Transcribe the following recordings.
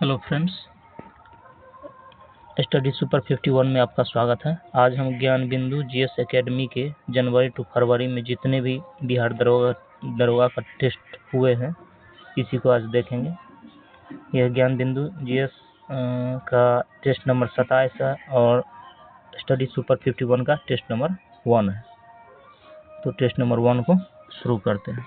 Hello friends, study super 51 में आपका स्वागत है। आज हम ज्ञान बिंदु जीएस एकेडमी के जनवरी टू फरवरी में जितने भी बिहार दरोगा का टेस्ट हुए हैं इसी को आज देखेंगे। यह ज्ञान बिंदु जीएस का टेस्ट नंबर 27 है और स्टडी सुपर 51 का टेस्ट नंबर 1 है। तो टेस्ट नंबर 1 को शुरू करते हैं।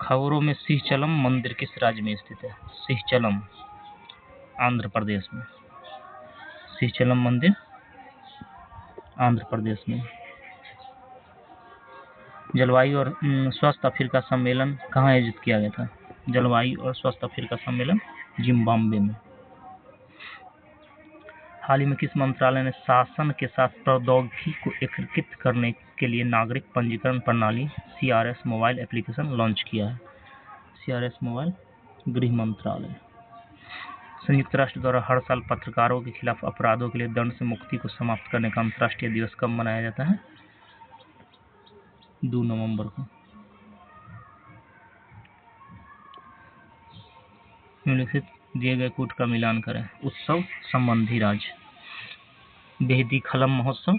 खबरों में सिंहचलम मंदिर किस राज्य में स्थित है? सिंहचलम आंध्र प्रदेश में। सिंहचलम मंदिर आंध्र प्रदेश में। जलवायु और स्वास्थ्य अफ्रीका सम्मेलन कहाँ आयोजित किया गया था? जलवायु और स्वास्थ्य अफ्रीका सम्मेलन जिम्बाब्वे में। हाल ही में किस मंत्रालय ने शासन के साथ प्रौद्योगिकी को एकीकृत करने के लिए नागरिक पंजीकरण प्रणाली CRS मोबाइल एप्लीकेशन लॉन्च किया है? CRS मोबाइल गृह मंत्रालय। संयुक्त राष्ट्र द्वारा हर साल पत्रकारों के खिलाफ अपराधों के लिए दंड से मुक्ति को समाप्त करने का अंतर्राष्ट्रीय दिवस कब मनाया जाता है? 2 नवंबर को। निम्नलिखित दिए गए कूट का मिलान करें। उत्सव संबंधी राज्य। बेहदी खलम महोत्सव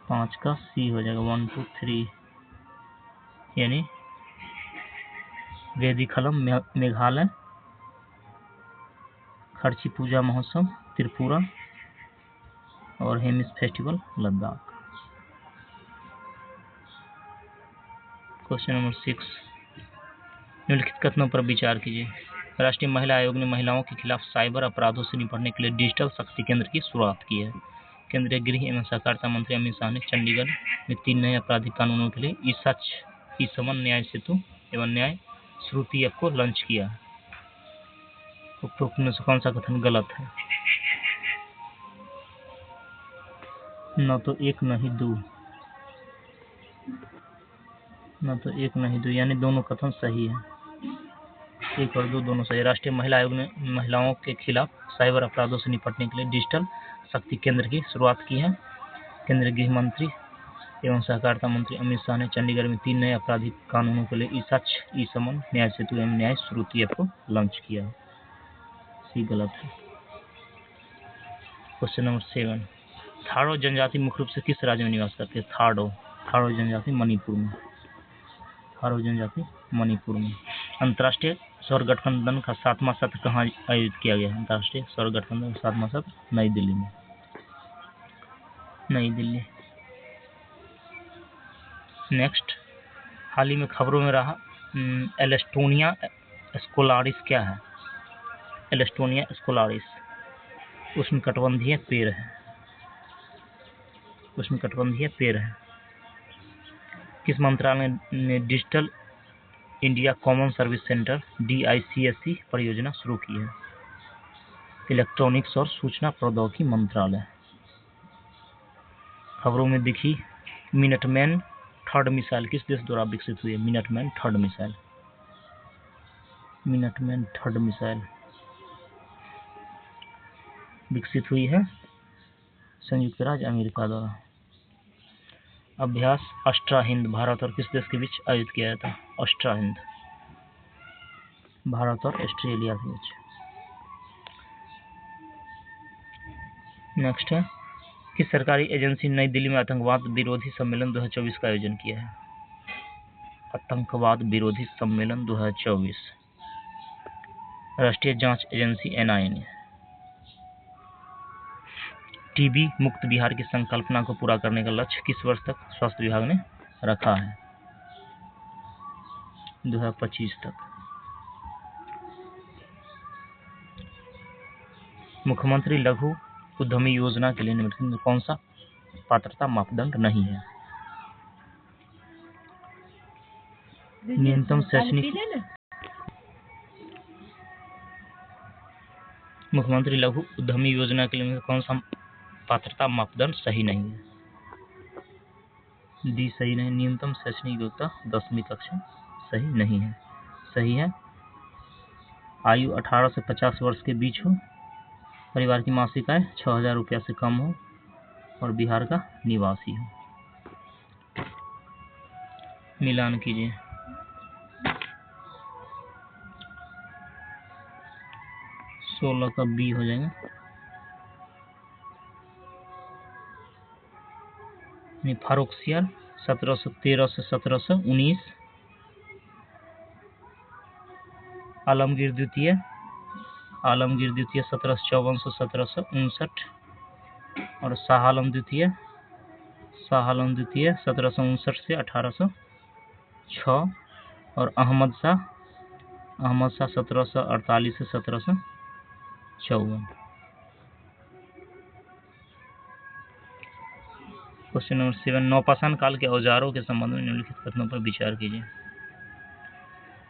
5 का C हो जाएगा। 1 2 3 यानी वेदी खलम मेघालय। खर्ची पूजा महोत्सव त्रिपुरा और Hemis festival Ladakh. Question number 6, निम्नलिखित कथनों पर विचार कीजिए। राष्ट्रीय महिला आयोग ने महिलाओं के खिलाफ साइबर अपराधों से निपटने के लिए डिजिटल शक्ति केंद्र की शुरुआत की है। केंद्रीय गृह एवं सहकारिता मंत्री अमित शाह ने चंडीगढ़ में 3 नए आपराधिक कानूनों के लिए ई-सच, ई-समन, न्याय सेतु एवं न्याय श्रुति ऐप को लॉन्च किया। उपरोक्त में से कौन सा कथन गलत है? न तो एक नहीं दो, यानी दोनों कथन सही है। 1 और 2 दोनों सही। राष्ट्रीय महिला आयोग ने महिलाओं के खिलाफ साइबर अपराधों से निपटने के लिए डिजिटल शक्ति केंद्र की शुरुआत की है। केंद्रीय गृह मंत्री एवं सहकारिता मंत्री अमित शाह ने चंडीगढ़ में 3 नए आपराधिक कानूनों के लिए ई-सच, ई-समन, न्याय सेतु एवं न्याय श्रुति ऐप को लॉन्च किया है। सी गलत है। क्वेश्चन नंबर 7, थारो जनजाति मुख्य रूप से किस राज्य में निवास करती है? थारो जनजाति मणिपुर में। थारो जनजाति मणिपुर में। अंतर्राष्ट्रीय सौर गठबंधन का 7वां सत्र कहाँ आयोजित किया गया? अंतर्राष्ट्रीय सौर गठबंधन का 7वां सत्र नई दिल्ली में। नई दिल्ली। नेक्स्ट, हाल ही में खबरों में रहा एलेस्टोनिया स्कोलारिस क्या है? एलेस्टोनिया स्कोलारिस उष्णकटिबंधीय पेड़ है। उष्णकटिबंधीय पेड़ है। किस मंत्रालय ने digital India common service centre DICSC परियोजना शुरू की है? इलेक्ट्रॉनिक्स और सूचना प्रौद्योगिकी मंत्रालय। खबरों में दिखी मिनटमैन थर्ड मिसाइल किस देश द्वारा विकसित हुई है? Minuteman third missile. Minuteman third missile विकसित हुई है संयुक्त राज्य अमेरिका द्वारा। अभ्यास अस्ट्रा हिंद भारत और किस देश के बीच आयोजित किया जाता है? अस्ट्रा हिंद भारत और ऑस्ट्रेलिया के बीच। नेक्स्ट है, किस सरकारी एजेंसी ने नई दिल्ली में आतंकवाद विरोधी सम्मेलन 2024 का आयोजन किया है? आतंकवाद विरोधी सम्मेलन 2024 राष्ट्रीय जांच एजेंसी NIA ने। टीबी मुक्त बिहार की संकल्पना को पूरा करने का लक्ष्य किस वर्ष तक स्वास्थ्य विभाग ने रखा है? 2025 तक। मुख्यमंत्री लघु उद्यमी योजना के लिए निम्नलिखित में कौन सा पात्रता मापदंड नहीं है? न्यूनतम शैक्षणिक। मुख्यमंत्री लघु उद्यमी योजना के लिए कौन सा पात्रता मापदंड सही नहीं है? डी सही नहीं। न्यूनतम शैक्षणिक योग्यता 10वीं कक्षा सही नहीं है। सही है आयु 18 से 50 वर्ष के बीच हो, परिवार की मासिक आय 6,000 रुपया से कम हो और बिहार का निवासी हो। मिलान कीजिए। सोलह का बी हो जाएगा, फारुखसियार 1713 से 1719, आलमगीर द्वितीय 1754 से 1759, और शाह आलम द्वितीय 1759 से 1806, और अहमद शाह 1748 से 1754। क्वेश्चन नंबर 7, नौपाषाण काल के औजारों के संबंध में निम्नलिखित कथनों पर विचार कीजिए।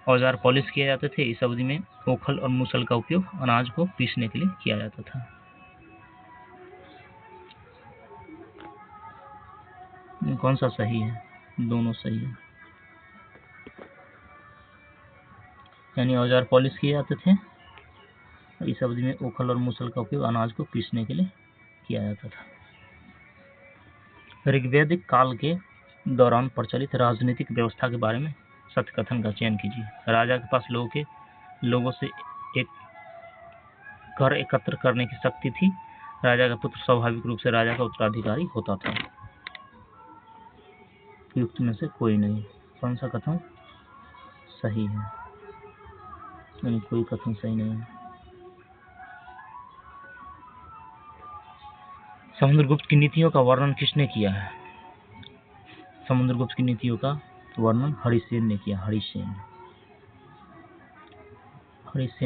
औजार पॉलिश किए जाते थे। इस अवधि में ओखल और मूसल का उपयोग अनाज को पीसने के लिए किया जाता था। कौन सा सही है? दोनों सही है। यानी औजार पॉलिश किए जाते थे। इस अवधि में ओखल और मूसल का उपयोग अनाज को पीसने के लिए किया जाता था। ऋग्वैदिक काल के दौरान प्रचलित राजनीतिक व्यवस्था के बारे में सत्य कथन का चयन कीजिए। राजा के पास लोगों से एक कर एकत्र करने की शक्ति थी। राजा का पुत्र स्वाभाविक रूप से राजा का उत्तराधिकारी होता था। युक्त में से कोई नहीं। कौन सा कथन सही है? नहीं, कोई कथन सही नहीं है। समुद्रगुप्त की नीतियों का वर्णन किसने किया है? समुद्रगुप्त की नीतियों का वर्णन हरिसेन ने किया। हरिसेन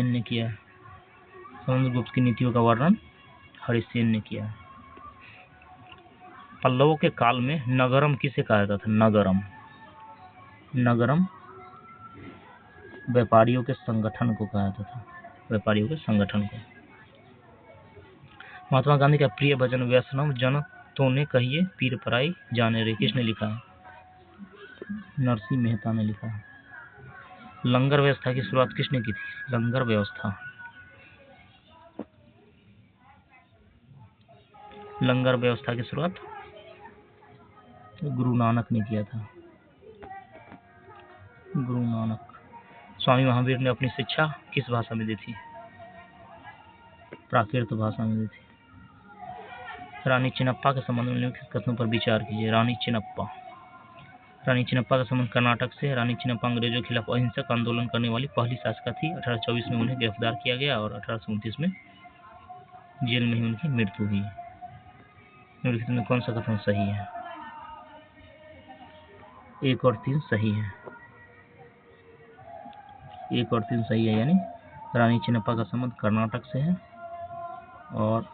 ने किया है। समुद्रगुप्त की नीतियों का वर्णन हरिसेन ने किया है। पल्लवों के काल में नगरम किसे कहा जाता था? नगरम व्यापारियों के संगठन को कहा जाता था। व्यापारियों के संगठन को। महात्मा गांधी का प्रिय भजन वैष्णव जन तोने कहिए पीर पराई जाने रे किसने लिखा है? नरसिंह मेहता ने लिखा है। लंगर व्यवस्था की शुरुआत किसने की थी? लंगर व्यवस्था की शुरुआत गुरु नानक ने किया था। गुरु नानक। स्वामी महावीर ने अपनी शिक्षा किस भाषा में दी थी? प्राकृत भाषा में दी थी। रानी चिन्नप्पा के संबंध में निम्नलिखित कथनों पर विचार कीजिए। रानी चिन्नप्पा का संबंध कर्नाटक से। रानी चिन्नप्पा अंग्रेजों के खिलाफ अहिंसक आंदोलन करने वाली पहली शासिका थी। 1824 में उन्हें गिरफ्तार किया गया और 1829 में जेल में ही उनकी मृत्यु हुई। निम्नलिखित में कौन सा कथन सही है? 1 और 3 सही है। 1 और 3 सही है। यानी रानी चिन्नप्पा का संबंध कर्नाटक से है और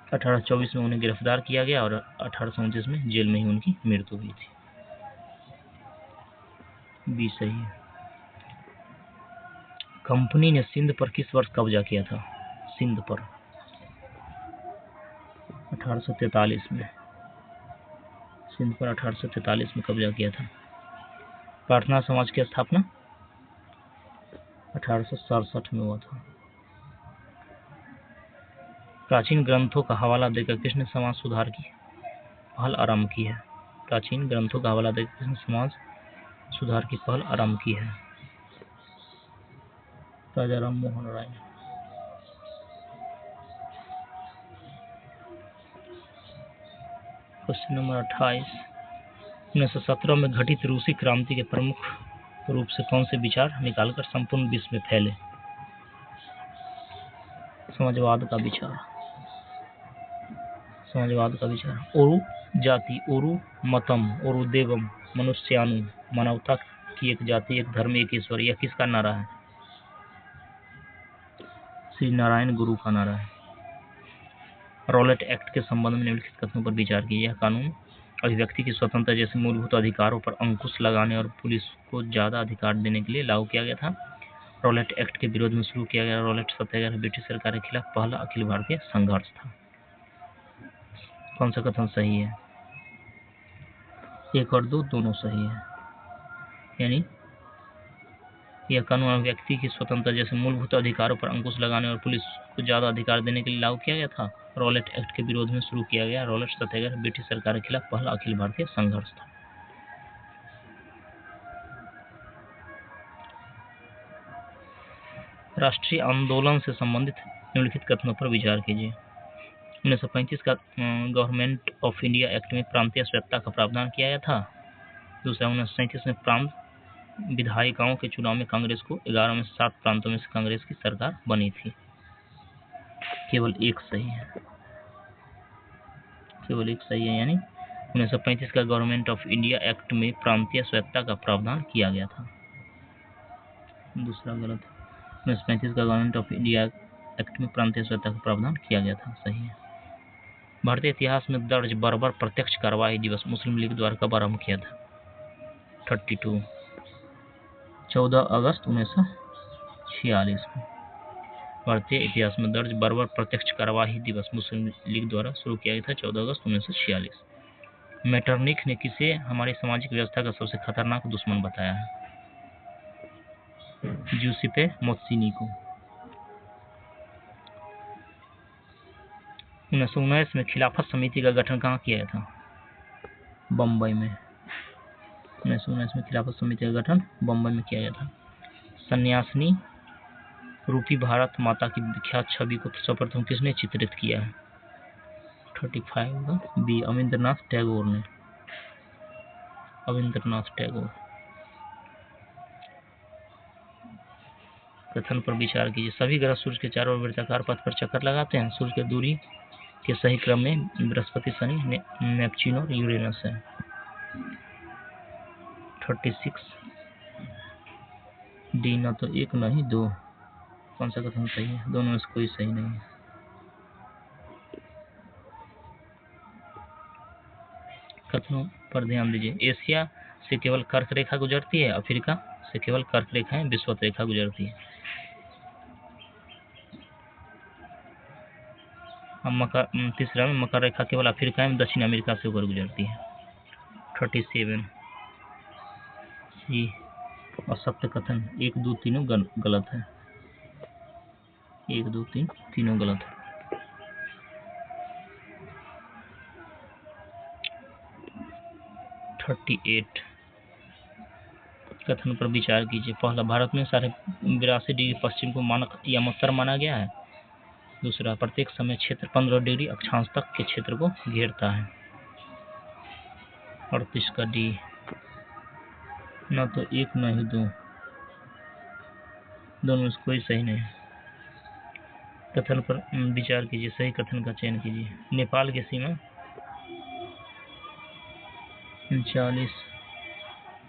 1824 में उन्हें गिरफ्तार किया गया और 1829 में जेल में ही उनकी मृत्यु हुई थी। बी सही है। कंपनी ने सिंध पर किस वर्ष कब्जा किया था? सिंध पर 1843 में। सिंध पर 1843 में कब्जा किया था। प्रार्थना समाज की स्थापना 1867 में हुआ था। प्राचीन ग्रंथों का हवाला देकर किसने समाज सुधार की पहल आरंभ की है? प्राचीन ग्रंथों का हवाला देकर किसने समाज सुधार की पहल आरंभ की है? राजा राम मोहन राय। क्वेश्चन नंबर 28, 1917 में घटित रूसी क्रांति के प्रमुख रूप से कौन से विचार निकालकर संपूर्ण विश्व में फैले? समाजवाद का विचार। ओरु जाति, ओरु मतम, ओरु देवम, मनुष्यानु, मानवता की एक जाति, एक धर्म, एक ईश्वर, यह किसका नारा है? श्री नारायण गुरु का नारा है। रॉलेट एक्ट के संबंध में निम्नलिखित कथनों पर विचार कीजिए। यह कानून अभिव्यक्ति की स्वतंत्रता जैसे मूलभूत अधिकारों पर अंकुश लगाने और पुलिस को ज्यादा अधिकार देने के लिए लागू किया गया था। रॉलेट एक्ट के विरोध में शुरू किया गया रॉलेट सत्याग्रह ब्रिटिश सरकार के खिलाफ पहला अखिल भारतीय संघर्ष था। कौन सा कथन सही है? 1 और 2 दोनों सही है। यानी यह कानून व्यक्ति की स्वतंत्रता जैसे मूलभूत अधिकारों पर अंकुश लगाने और पुलिस को ज़्यादा अधिकार देने के लिए लागू किया गया था। रॉलेट एक्ट के विरोध में शुरू किया गया रॉलेट सत्याग्रह ब्रिटिश सरकार के खिलाफ पहला अखिल भारतीय संघर्ष था। राष्ट्रीय आंदोलन से संबंधित निम्नलिखित कथनों पर विचार कीजिए। 1935 का गवर्नमेंट ऑफ इंडिया एक्ट में प्रांतीय स्वायत्तता का प्रावधान किया गया था। दूसरा, 1937 में प्रांत विधायिकाओं के चुनाव में कांग्रेस को 11 में 7 प्रांतों में से कांग्रेस की सरकार बनी थी। केवल एक सही है, केवल एक सही है, यानी 1935 का गवर्नमेंट ऑफ इंडिया एक्ट में प्रांतीय स्वायत्तता का प्रावधान किया गया था। दूसरा गलत है। 1935 का गवर्नमेंट ऑफ इंडिया एक्ट में प्रांतीय स्वायत्तता का प्रावधान किया गया था, सही है। भारतीय इतिहास में दर्ज बर्बर प्रत्यक्ष कार्रवाई दिवस मुस्लिम लीग द्वारा कब आरंभ किया था? 32 14 अगस्त 1946 को। भारतीय इतिहास में दर्ज बर्बर प्रत्यक्ष कार्यवाही दिवस मुस्लिम लीग द्वारा शुरू किया गया था 14 अगस्त 1946। मेटरनिख ने किसे हमारी सामाजिक व्यवस्था का सबसे खतरनाक दुश्मन बताया है? जूसेप्पे मोत्सिनी को। 1919 में खिलाफत समिति का गठन कहाँ किया गया था? बम्बई में। 1919 में खिलाफत समिति का गठन बम्बई में किया गया था। सन्यासिनी रूपी भारत माता की विख्यात छवि को सर्वप्रथम किसने चित्रित किया है? 35 बी अविंद्रनाथ टैगोर ने। अविंद्रनाथ टैगोर। कथन पर विचार कीजिए। सभी ग्रह सूर्य के चारों ओर वृत्ताकार पथ पर चक्कर लगाते हैं। सूर्य की दूरी के सही क्रम में बृहस्पति, शनि, नेपच्यून और यूरेनस है। 36 डी न तो एक न ही दो। कौन सा कथन सही है? दोनों में से कोई सही नहीं है। कथनों पर ध्यान दीजिए। एशिया से केवल कर्क रेखा गुजरती है, अफ्रीका से केवल कर्क रेखाएं विषुवत रेखा गुजरती है। तीसरा में मकर रेखा केवल अफ्रीका में दक्षिण अमेरिका से होकर गुजरती है। 37 सी असत्य कथन 1 2 तीनों गलत है। 1 2 3 तीनों गलत है। 38 कथन पर विचार कीजिए। पहला, भारत में 82.5 डिग्री पश्चिम को मानक या उत्तर माना गया है। दूसरा, प्रत्येक समय क्षेत्र 15 डिग्री अक्षांश तक के क्षेत्र को घेरता है। 38 का डी न तो एक न ही दो। दोनों में से कोई सही नहीं। कथन पर विचार कीजिए, सही कथन का चयन कीजिए। नेपाल की सीमा 39।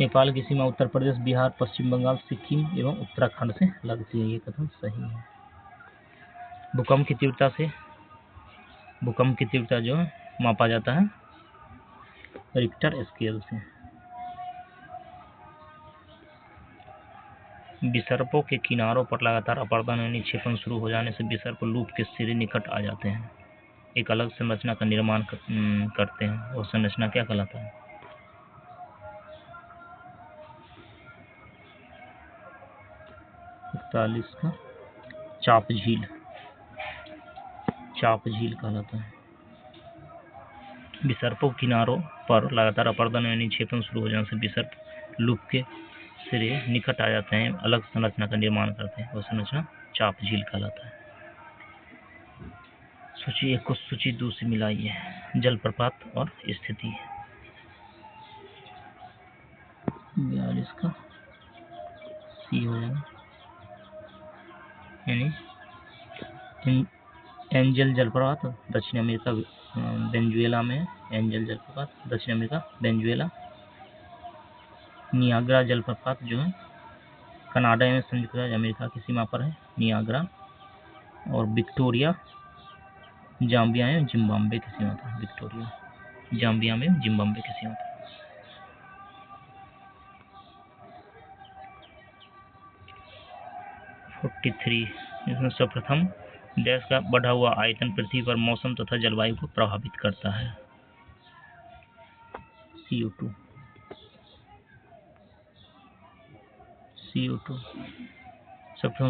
नेपाल की सीमा उत्तर प्रदेश, बिहार, पश्चिम बंगाल, सिक्किम एवं उत्तराखंड से लगती है। ये कथन सही है। भूकंप की तीव्रता जो है मापा जाता है रिक्टर स्केल से। विसर्पों के किनारों पर लगातार अपरदन यानी निक्षेपण शुरू हो जाने से विसर्प लूप के सिरे निकट आ जाते हैं, एक अलग संरचना का निर्माण करते हैं। वो संरचना क्या कहलाता है? का चाप झील कहलाता है। विसर्पों किनारों पर लगातार अपरदन यानी निक्षेपण शुरू हो जाने से विसर्प लूप के सिरे निकट आ जाते हैं, अलग संरचना का निर्माण करते हैं। वह संरचना चाप झील कहलाता है। सूची 1 को सूची 2 से मिलाइए। जलप्रपात और स्थिति। 42 का सी हो जाएगा, यानी एंजल जलप्रपात दक्षिण अमेरिका वेनेजुएला में। एंजल जलप्रपात दक्षिण अमेरिका वेनेजुएला। नियाग्रा जलप्रपात जो है कनाडा में संयुक्त राज्य अमेरिका की सीमा पर है, नियाग्रा। और विक्टोरिया जाम्बिया में जिम्बाब्वे की सीमा पर। विक्टोरिया जाम्बिया में जिम्बाब्वे की सीमा पर। 43 इसमें सर्वप्रथम देश का बढ़ा हुआ आयतन पृथ्वी पर मौसम तथा जलवायु को प्रभावित करता है। CO2 CO2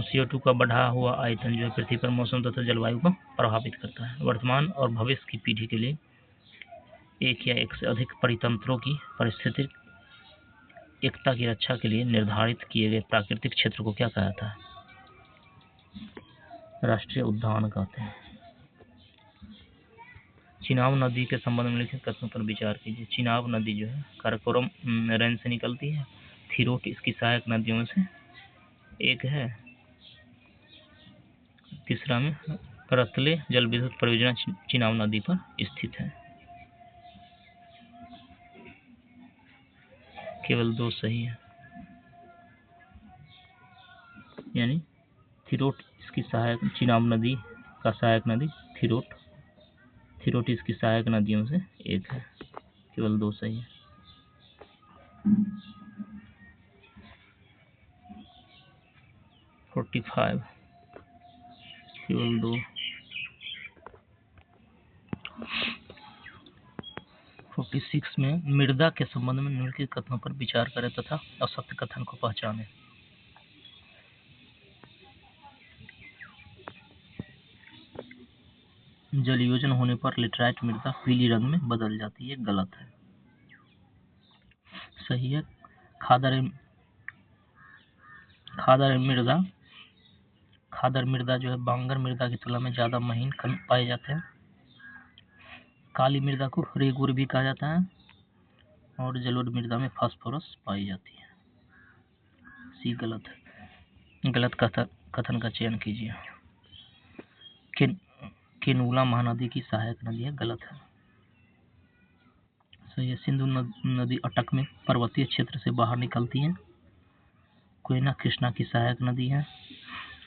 CO2 का बढ़ा हुआ आयतन जो है पृथ्वी पर मौसम तथा जलवायु को प्रभावित करता है। वर्तमान और भविष्य की पीढ़ी के लिए एक या एक से अधिक परितंत्रों की पारिस्थितिक एकता की रक्षा के लिए निर्धारित किए गए प्राकृतिक क्षेत्र को क्या कहा जाता है? राष्ट्रीय उद्यान कहते हैं। चिनाब नदी के संबंध में लिखित कथनों पर विचार कीजिए। चिनाब नदी जो है काराकोरम रेंज से निकलती है। थिरोट इसकी सहायक नदियों में से एक है। तीसरा में रतले जल विद्युत परियोजना चिनाब नदी पर स्थित है। केवल 2 सही है, यानी थिरोट इसकी सहायक, चिनाब नदी का सहायक नदी थिरोट इसकी सहायक नदियों से एक है। केवल 2 सही है। केवल 2। 46 में मृदा के संबंध में निम्नलिखित कथनों पर विचार करें तथा असत्य कथन को पहचानें। जलयोजन होने पर लेटराइट मृदा पीली रंग में बदल जाती है, गलत है। सही है, खादर मृदा जो है बांगर मृदा की तुलना में ज्यादा महीन कण पाए जाते हैं। काली मृदा को रेगुर भी कहा जाता है और जलोढ़ मृदा में फास्फोरस पाई जाती है। सी गलत है। गलत कथन का चयन कीजिए। केनूला महानदी की सहायक नदी है, गलत है। सही है, सिंधु नदी अटक में पर्वतीय क्षेत्र से बाहर निकलती है। कोयना कृष्णा की सहायक नदी है।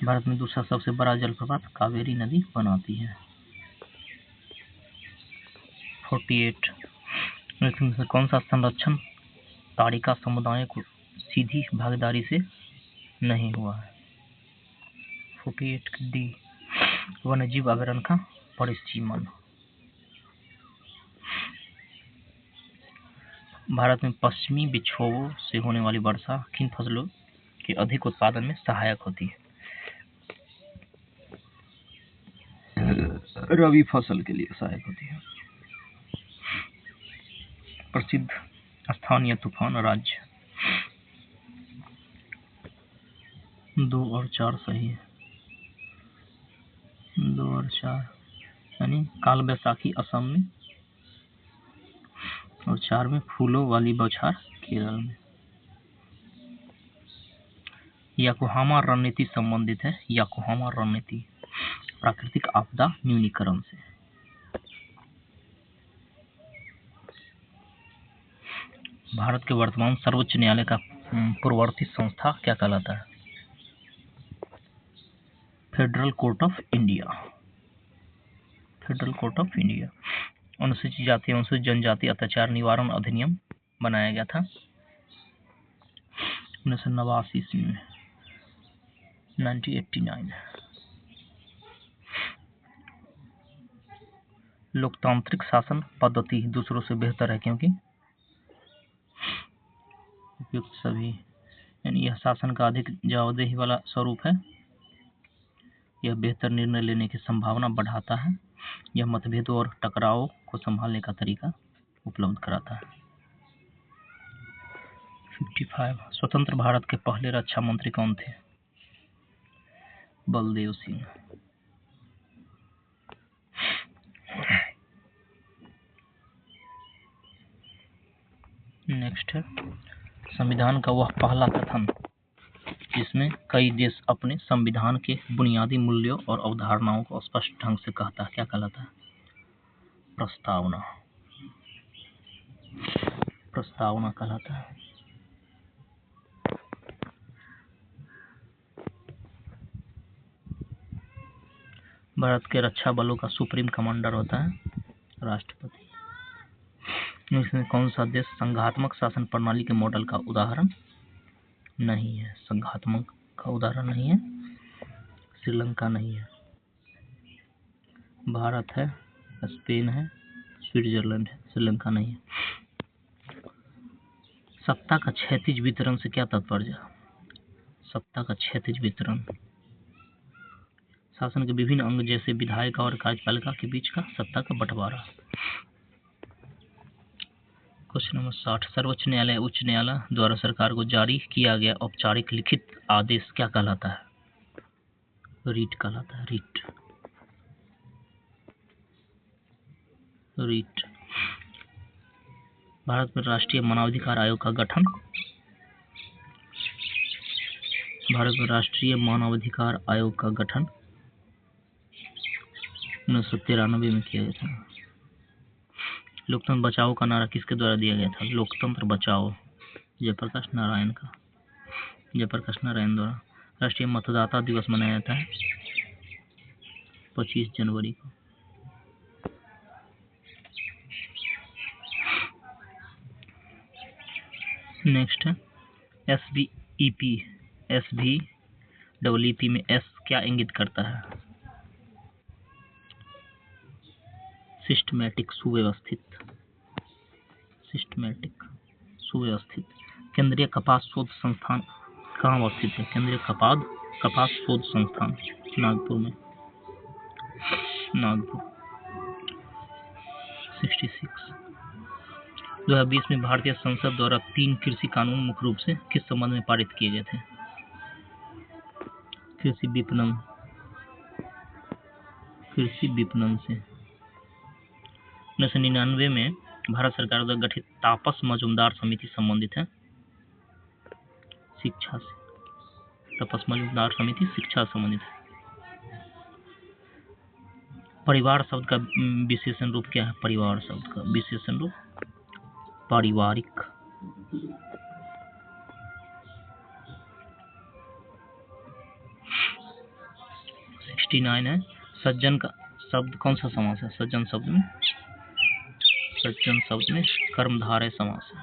भारत में दूसरा सबसे बड़ा जलप्रपात कावेरी नदी बनाती है। 48 में कौन सा संरक्षण ताड़िका समुदाय को सीधी भागीदारी से नहीं हुआ है? 48 डी वन्यजीव अभयारण्य का परिसीमन। भारत में पश्चिमी विक्षोभों से होने वाली वर्षा किन फसलों के अधिक उत्पादन में सहायक होती है? रबी फसल के लिए सहायक होती है। प्रसिद्ध स्थानीय तूफान राज्य। 2 और 4 सही है। 2 और 4 यानी काल बैसाखी असम में और 4 में फूलों वाली बौछार केरल में। याकोहामा रणनीति संबंधित है। याकोहामा रणनीति प्राकृतिक आपदा न्यूनीकरण से। भारत के वर्तमान सर्वोच्च न्यायालय का पूर्ववर्ती संस्था क्या कहलाता है? Federal court of India. Federal court of India. अनुसूचित जाति अनुसूचित जनजाति अत्याचार निवारण अधिनियम बनाया गया था 1989 ईस्वी में, 1989। लोकतांत्रिक शासन पद्धति दूसरों से बेहतर है क्योंकि उपयुक्त सभी, यानी यह शासन का अधिक जवाबदेही वाला स्वरूप है। यह बेहतर निर्णय लेने की संभावना बढ़ाता है। यह मतभेदों और टकरावों को संभालने का तरीका उपलब्ध कराता है। 55 स्वतंत्र भारत के पहले रक्षा मंत्री कौन थे? बलदेव सिंह। नेक्स्ट है संविधान का वह पहला कथन जिसमें कई देश अपने संविधान के बुनियादी मूल्यों और अवधारणाओं को स्पष्ट ढंग से कहता है, क्या कहलाता है? प्रस्तावना। प्रस्तावना कहलाता है। भारत के रक्षा बलों का सुप्रीम कमांडर होता है राष्ट्रपति। इसमें कौन सा देश संघात्मक शासन प्रणाली के मॉडल का उदाहरण नहीं है? संघात्मक का उदाहरण नहीं है। श्रीलंका नहीं है। भारत है, स्पेन है, स्विट्जरलैंड है, श्रीलंका नहीं है। सत्ता का क्षैतिज वितरण से क्या तात्पर्य है? सत्ता का क्षैतिज वितरण। शासन के विभिन्न अंग जैसे विधायिका और कार्यपालिका के बीच का सत्ता का बंटवारा। क्वेश्चन नंबर 60, सर्वोच्च न्यायालय उच्च न्यायालय द्वारा सरकार को जारी किया गया औपचारिक लिखित आदेश क्या कहलाता है? रीट कहलाता है। रीट। रीट। भारत में राष्ट्रीय मानवाधिकार आयोग का गठन। भारत में राष्ट्रीय मानवाधिकार आयोग का गठन 1993 में किया गया था। लोकतंत्र बचाओ का नारा किसके द्वारा दिया गया था? लोकतंत्र बचाओ, जयप्रकाश नारायण का, जयप्रकाश नारायण द्वारा। राष्ट्रीय मतदाता दिवस मनाया जाता है 25 जनवरी को। नेक्स्ट है SVEP। SVEP में S क्या इंगित करता है? सिस्टमैटिक, सुव्यवस्थित। सिस्टमैटिक, सुव्यवस्थित। केंद्रीय कपास शोध संस्थान कहाँ अवस्थित है? केंद्रीय कपास शोध संस्थान नागपुर में। नागपुर। 66। 2020 में भारतीय संसद द्वारा 3 कृषि कानून मुख्य रूप से किस संबंध में पारित किए गए थे? कृषि विपणन। कृषि विपणन से। 1999 में भारत सरकार द्वारा गठित तापस मजूमदार समिति संबंधित है शिक्षा से। तापस मजूमदार समिति शिक्षा से संबंधित है। परिवार शब्द का विशेषण रूप क्या है? परिवार शब्द का विशेषण रूप पारिवारिक। है सज्जन का शब्द कौन सा समास है? सज्जन शब्द में कर्मधारय समास है।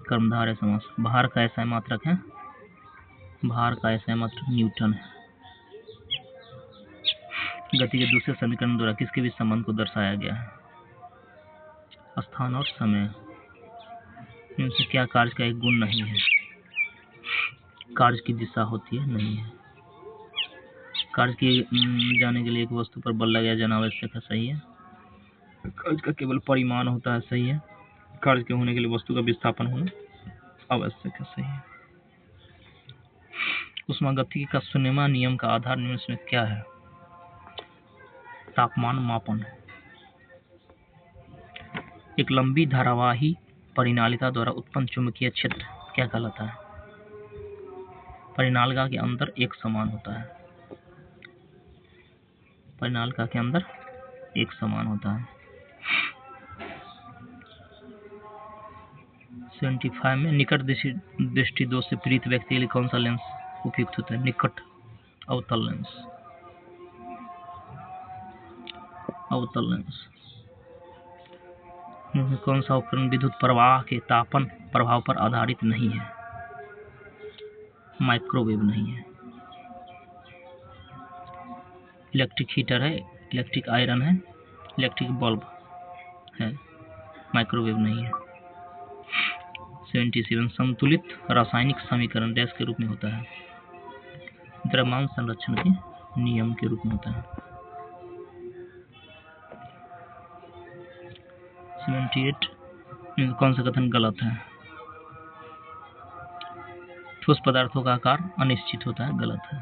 कर्मधारय समास। भार का ऐसा मात्रक है? भार का ऐसा मात्रक न्यूटन है। गति के दूसरे समीकरण द्वारा किसके बीच संबंध को दर्शाया गया है? स्थान और समय। इनसे क्या कार्य का एक गुण नहीं है? कार्य की दिशा होती है, नहीं है। कार्य किए जाने के लिए एक वस्तु पर बल लगाया जाना आवश्यक है, सही है। कार्य का केवल परिमाण होता है, सही है। कार्य के होने के लिए वस्तु का विस्थापन होना आवश्यक है, सही है। ऊष्मागतिकी का शून्यमा नियम का आधार निम्न में क्या है? तापमान मापन। एक लंबी धारावाही परिनालिका द्वारा उत्पन्न चुंबकीय क्षेत्र क्या कहलाता है? परिनालिका के अंदर एक समान होता है। परिनालिका के अंदर एक समान होता है। 75 में निकट दृष्टि दोष से पीड़ित व्यक्ति के लिए कौन सा लेंस उपयुक्त होता है? निकट अवतल लेंस। अवतल लेंस। कौन सा उपकरण विद्युत प्रवाह के तापन प्रभाव पर आधारित नहीं है? माइक्रोवेव नहीं है। इलेक्ट्रिक हीटर है, इलेक्ट्रिक आयरन है, इलेक्ट्रिक बल्ब है, माइक्रोवेव नहीं है। 77 संतुलित रासायनिक समीकरण डैश के रूप में होता है? द्रव्यमान संरक्षण के नियम के रूप में होता है। 78 कौन सा कथन गलत है? ठोस पदार्थों का आकार अनिश्चित होता है, गलत है।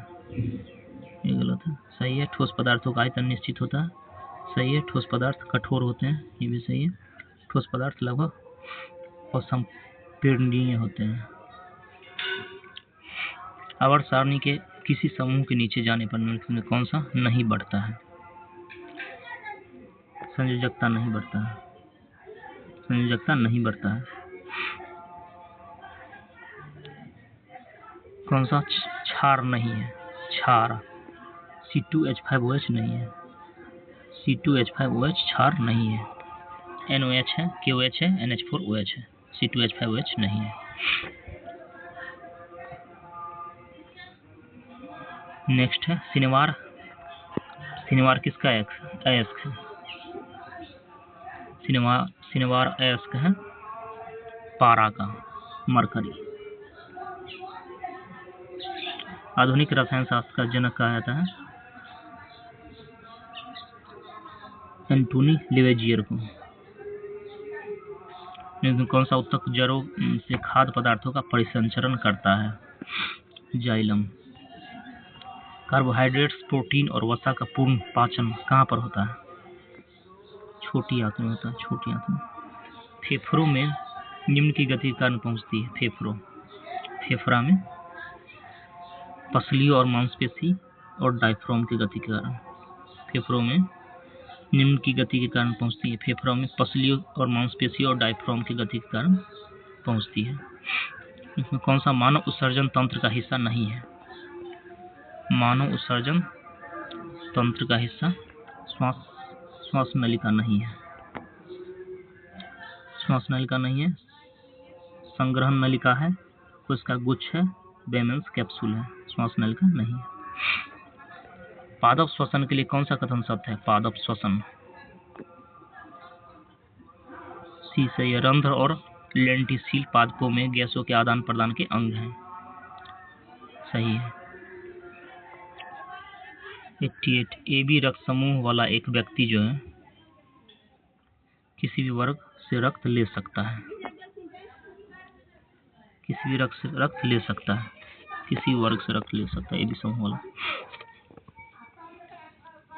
ये गलत है। सही है, ठोस पदार्थों का आयतन निश्चित होता है, सही है। ठोस पदार्थ कठोर होते हैं, ये भी सही है। ठोस पदार्थ लगभग असंपीडनीय होते हैं। आवर्त सारणी के किसी समूह के नीचे जाने पर निम्नलिखित में कौन सा नहीं बढ़ता है? संयोजकता नहीं बढ़ता है। संयोजकता नहीं बढ़ता है। कौन सा क्षार नहीं है? क्षार C2H5OH नहीं है। C2H5OH क्षार नहीं है। NOH है, KOH है, NH4OH है, C2H5OH नहीं है। नेक्स्ट है शनिवार। शनिवार किसका अयस्क है? शनिवार अयस्क है पारा का, मरकरी। आधुनिक रसायन शास्त्र का जनक कहा जाता है एंटोनी लेवेजियर को। कौन सा उत्तक जड़ों से खाद्य पदार्थों का परिसंचरण करता है? जाइलम। कार्बोहाइड्रेट्स, प्रोटीन और वसा का पूर्ण पाचन कहाँ पर होता है? छोटी आंत में होता है, छोटी आंत में। फेफड़ों में निम्न की गति के कारण पहुंचती है। फेफड़ा में पसलियों और मांसपेशी और डायफ्राम की गति के कारण। फेफड़ों में निम्न की गति के कारण पहुंचती है। फेफड़ों में पसलियों और मांसपेशी और डायफ्राम की गति के कारण पहुंचती है। इसमें कौन सा मानव उत्सर्जन तंत्र का हिस्सा नहीं है? मानव उत्सर्जन तंत्र का हिस्सा श्वास नलिका नहीं है। श्वास नलिका नहीं है, संग्रहण नलिका है, उसका गुच्छ है, बेमेंस कैप्सूल है। श्वास नलिका नहीं है। पादप श्वसन के लिए कौन सा कथन शब्द है? पादप श्वसन। सी सही है। रंध्र और लेंटिसील पादपों में गैसों के आदान प्रदान के अंग हैं। सही है। 88 AB रक्त समूह वाला एक व्यक्ति जो है किसी भी वर्ग से रक्त ले सकता है। किसी भी रक्त से रक्त ले सकता है। किसी वर्ग से रक्त ले सकता है AB समूह वाला,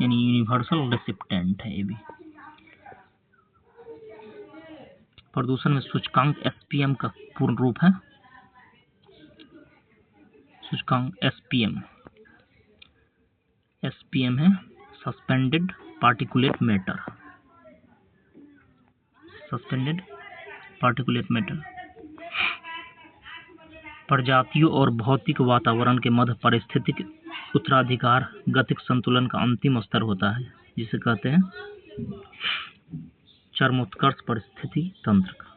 यानी यूनिवर्सल रेसिपिएंट है AB। प्रदूषण में सूचकांक SPM का पूर्ण रूप है? सूचकांक SPM है suspended particulate matter. Suspended particulate matter. प्रजातियों और भौतिक वातावरण के मध्य पारिस्थितिक उत्तराधिकार गतिक संतुलन का अंतिम स्तर होता है, जिसे कहते हैं चरमोत्कर्ष परिस्थिति तंत्र का।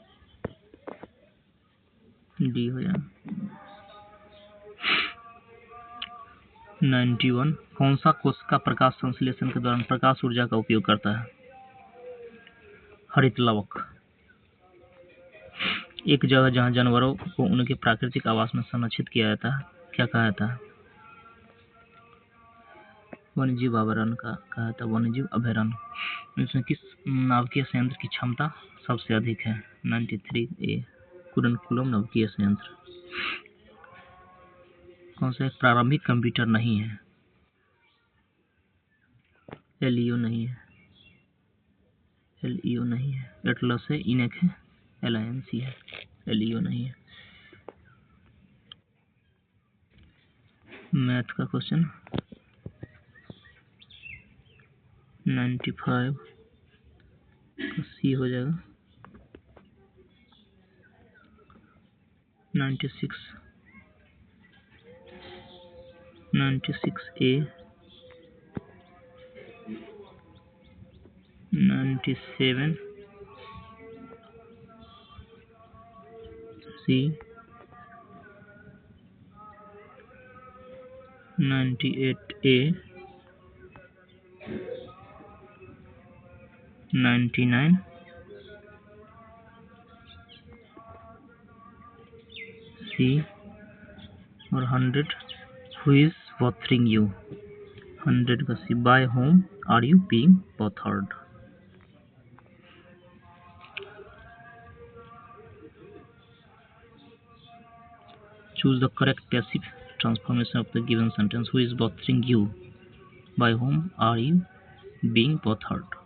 डी हो जाए। 91 कौन सा कोशिका प्रकाश संश्लेषण के दौरान प्रकाश ऊर्जा का उपयोग करता है? हरित लवक। एक जगह जहां जानवरों को उनके प्राकृतिक आवास में संरक्षित किया जाता है, क्या कहा जाता है? वन्यजीव अभयारण्य का कहा जाता है। वन्यजीव अभयारण्य। इसमें किस नाभिकीय संयंत्र की क्षमता सबसे अधिक है? 93A कुडनकुलम नाभिकीय संयंत्र। कौन सा एक प्रारंभिक कंप्यूटर नहीं है? LEO नहीं है। LEO नहीं है। एटलस है, इनेक है, LINC है। LEO नहीं है। मैथ का क्वेश्चन 95 का सी हो जाएगा। 96 96A 97 C 98A 99 C और 100 who is bothering you? 100 का C by whom are you being bothered? Choose the correct passive transformation of the given sentence. Who is bothering you? By whom are you being bothered?